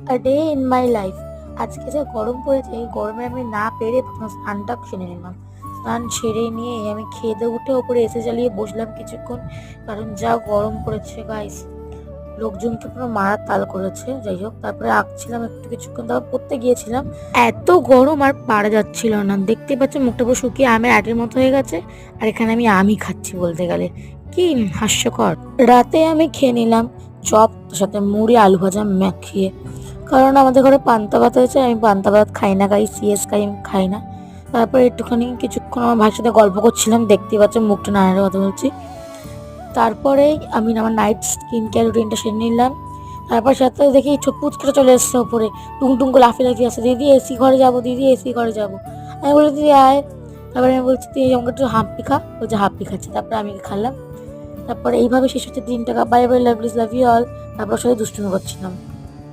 A day in my life. আজকে যা গরম পড়েছে, এই গরমে আমি না পেরে প্রথমে স্নানটা সেরে নিলাম। স্নান সেরে নিয়ে আমি খেয়ে-দেয়ে উঠে ওপরে এসি চালিয়ে বসলাম কিছুক্ষণ। কারণ যা গরম পড়েছে গাইস, লোকজনকে পুরো মারার তাল করেছে। যাই হোক, তারপরে আঁকছিলাম একটু কিছুক্ষণ, তারপর পড়তে গিয়েছিলাম। এত গরম আর পারা যাচ্ছিল না। দেখতে পাচ্ছ মুখটা পুরো শুকিয়ে আমের আটির মতো হয়ে গেছে। আর এখানে আমি আমই খাচ্ছি বলতে গেলে। কি হাস্যকর। রাতে আমি খেয়ে নিলাম চপ, তার সাথে মুড়ি আলু ভাজা মাখিয়ে। কারণ আমাদের ঘরে পান্তা ভাত হয়েছে, আমি পান্তা ভাত খাই না, খাই সিএস খাই, আমি খাই না। তারপরে একটুখানি কিছুক্ষণ আমার ভাইয়ের সাথে গল্প করছিলাম, দেখতে পাচ্ছ মুখটা নাড়ানোর কথা বলছি। তারপরেই আমি আমার নাইট স্কিন কেয়ার রুটিনটা সেরে নিলাম। তারপর সাথে দেখি পুচকেটা চলে এসছে ওপরে, টুং টুং করে লাফিয়ে লাফিয়ে আসছে, দিদি এসি ঘরে যাবো, দিদি এসি ঘরে যাবো। আমি বলি দিদি আয়। তারপরে আমি বলছি তুই আমাকে একটু হাম্পি খা, বলছে হাম্পি খাচ্ছে। তারপরে আমি খালাম। তারপরে এইভাবে শেষ হচ্ছে দিনটা। Bye bye, love you all. তারপর ওর সাথে দুষ্টুমি করছিলাম।